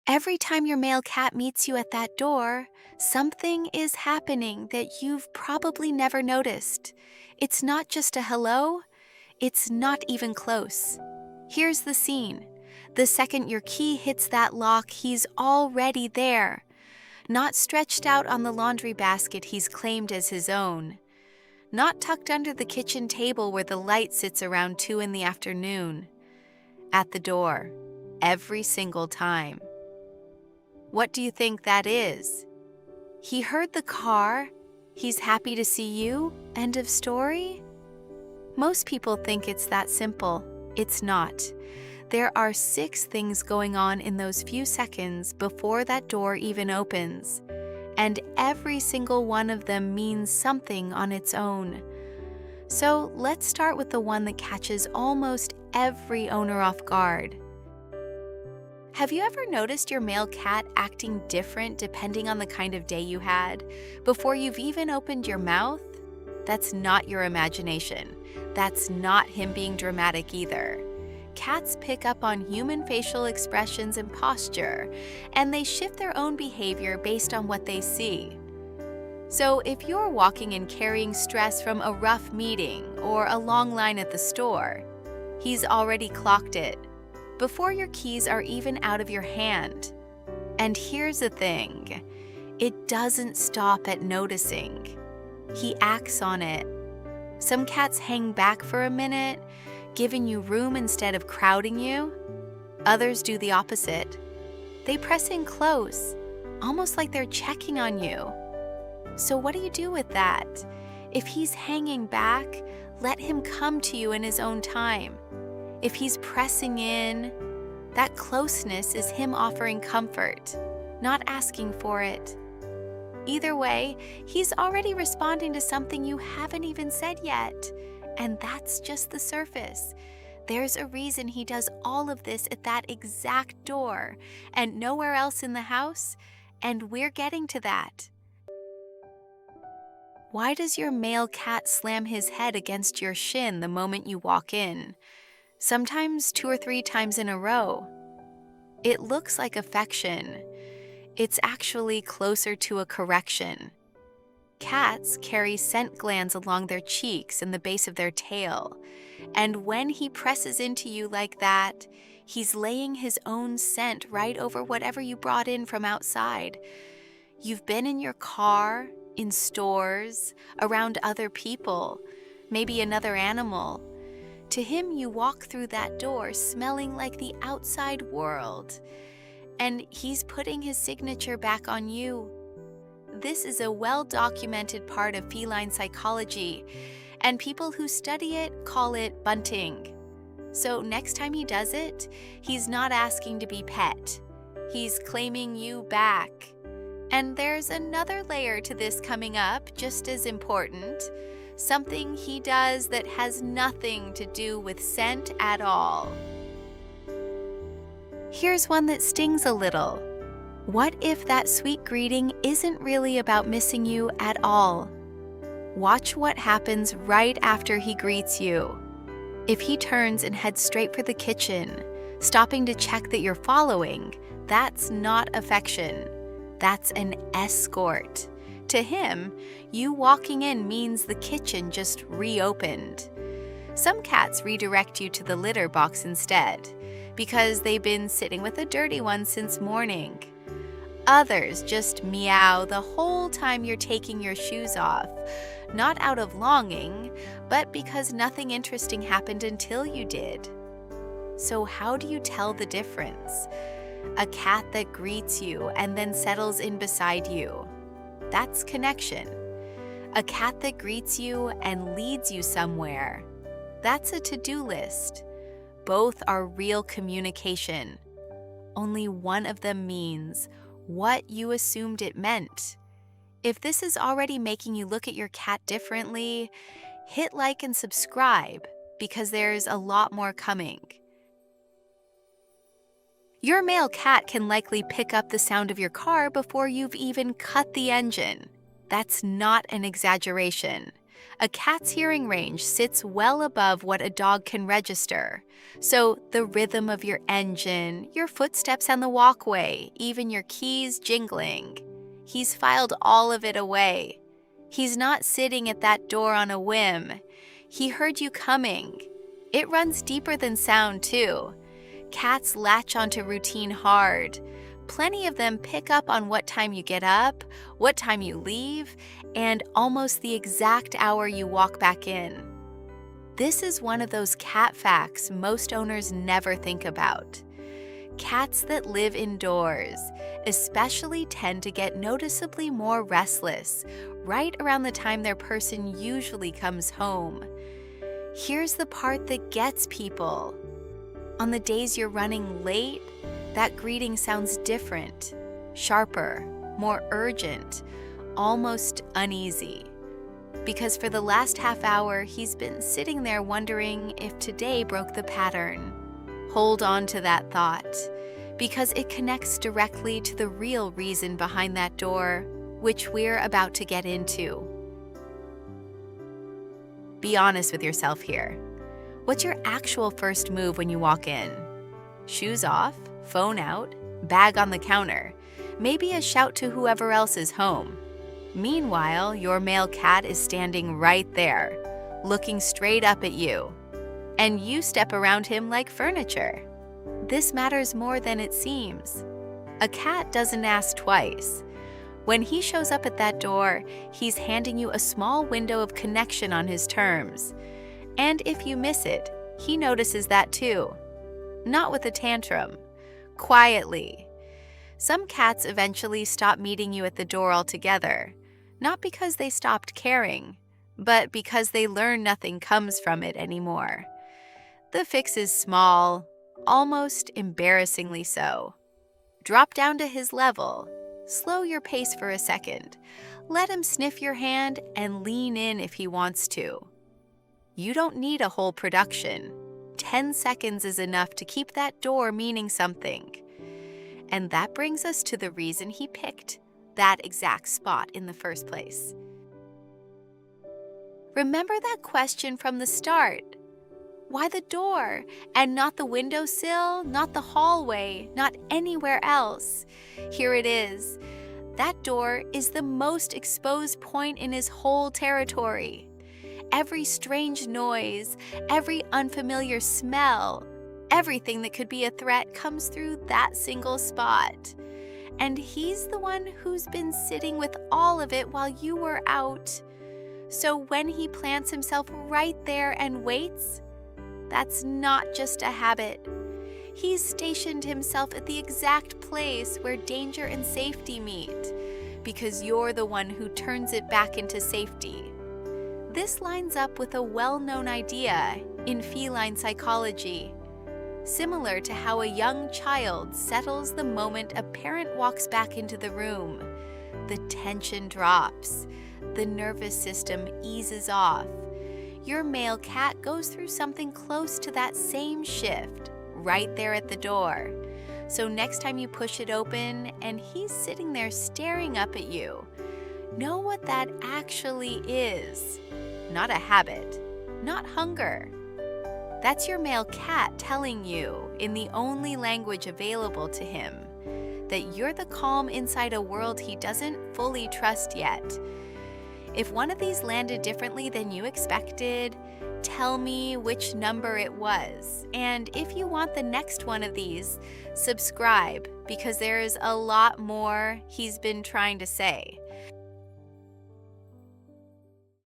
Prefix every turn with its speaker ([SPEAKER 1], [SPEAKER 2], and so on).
[SPEAKER 1] Every time your male cat meets you at that door, something is happening that you've probably never noticed. It's not just a hello, it's not even close. Here's the scene. The second your key hits that lock, he's already there. Not stretched out on the laundry basket he's claimed as his own. Not tucked under the kitchen table where the light sits around 2 in the afternoon. At the door, every single time. What do you think that is? He heard the car, he's happy to see you, end of story? Most people think it's that simple. It's not. There are 6 things going on in those few seconds before that door even opens, and every single one of them means something on its own. So let's start with the one that catches almost every owner off guard. Have you ever noticed your male cat acting different depending on the kind of day you had, before you've even opened your mouth? That's not your imagination. That's not him being dramatic either. Cats pick up on human facial expressions and posture, and they shift their own behavior based on what they see. So if you're walking and carrying stress from a rough meeting or a long line at the store, he's already clocked it before your keys are even out of your hand. And here's the thing, it doesn't stop at noticing. He acts on it. Some cats hang back for a minute, giving you room instead of crowding you. Others do the opposite. They press in close, almost like they're checking on you. So what do you do with that? If he's hanging back, let him come to you in his own time. If he's pressing in, that closeness is him offering comfort, not asking for it. Either way, he's already responding to something you haven't even said yet. And that's just the surface. There's a reason he does all of this at that exact door and nowhere else in the house, and we're getting to that. Why does your male cat slam his head against your shin the moment you walk in? Sometimes 2 or 3 times in a row. It looks like affection. It's actually closer to a correction. Cats carry scent glands along their cheeks and the base of their tail, and when he presses into you like that, he's laying his own scent right over whatever you brought in from outside. You've been in your car, in stores, around other people, maybe another animal. To him, you walk through that door smelling like the outside world, and he's putting his signature back on you. This is a well-documented part of feline psychology, and people who study it call it bunting. So next time he does it, he's not asking to be pet. He's claiming you back. And there's another layer to this coming up, just as important. Something he does that has nothing to do with scent at all. Here's one that stings a little. What if that sweet greeting isn't really about missing you at all? Watch what happens right after he greets you. If he turns and heads straight for the kitchen, stopping to check that you're following, that's not affection. That's an escort. To him, you walking in means the kitchen just reopened. Some cats redirect you to the litter box instead, because they've been sitting with a dirty one since morning. Others just meow the whole time you're taking your shoes off, not out of longing, but because nothing interesting happened until you did. So how do you tell the difference? A cat that greets you and then settles in beside you. That's connection. A cat that greets you and leads you somewhere. That's a to-do list. Both are real communication. Only one of them means what you assumed it meant. If this is already making you look at your cat differently, hit like and subscribe because there's a lot more coming. Your male cat can likely pick up the sound of your car before you've even cut the engine. That's not an exaggeration. A cat's hearing range sits well above what a dog can register. So the rhythm of your engine, your footsteps on the walkway, even your keys jingling, he's filed all of it away. He's not sitting at that door on a whim. He heard you coming. It runs deeper than sound, too. Cats latch onto routine hard. Plenty of them pick up on what time you get up, what time you leave, and almost the exact hour you walk back in. This is one of those cat facts most owners never think about. Cats that live indoors especially tend to get noticeably more restless right around the time their person usually comes home. Here's the part that gets people. On the days you're running late, that greeting sounds different, sharper, more urgent, almost uneasy. Because for the last half hour, he's been sitting there wondering if today broke the pattern. Hold on to that thought, because it connects directly to the real reason behind that door, which we're about to get into. Be honest with yourself here. What's your actual first move when you walk in? Shoes off, phone out, bag on the counter, maybe a shout to whoever else is home. Meanwhile, your male cat is standing right there, looking straight up at you, and you step around him like furniture. This matters more than it seems. A cat doesn't ask twice. When he shows up at that door, he's handing you a small window of connection on his terms. And if you miss it, he notices that too. Not with a tantrum. Quietly. Some cats eventually stop meeting you at the door altogether, not because they stopped caring, but because they learn nothing comes from it anymore. The fix is small, almost embarrassingly so. Drop down to his level. Slow your pace for a second. Let him sniff your hand and lean in if he wants to. You don't need a whole production. 10 seconds is enough to keep that door meaning something. And that brings us to the reason he picked that exact spot in the first place. Remember that question from the start? Why the door and not the windowsill, not the hallway, not anywhere else? Here it is. That door is the most exposed point in his whole territory. Every strange noise, every unfamiliar smell, everything that could be a threat comes through that single spot. And he's the one who's been sitting with all of it while you were out. So when he plants himself right there and waits, that's not just a habit. He's stationed himself at the exact place where danger and safety meet, because you're the one who turns it back into safety. This lines up with a well-known idea in feline psychology, similar to how a young child settles the moment a parent walks back into the room. The tension drops, the nervous system eases off. Your male cat goes through something close to that same shift, right there at the door. So next time you push it open and he's sitting there staring up at you, know what that actually is. Not a habit, not hunger. That's your male cat telling you, in the only language available to him, that you're the calm inside a world he doesn't fully trust yet. If one of these landed differently than you expected, tell me which number it was. And if you want the next one of these, subscribe, because there is a lot more he's been trying to say.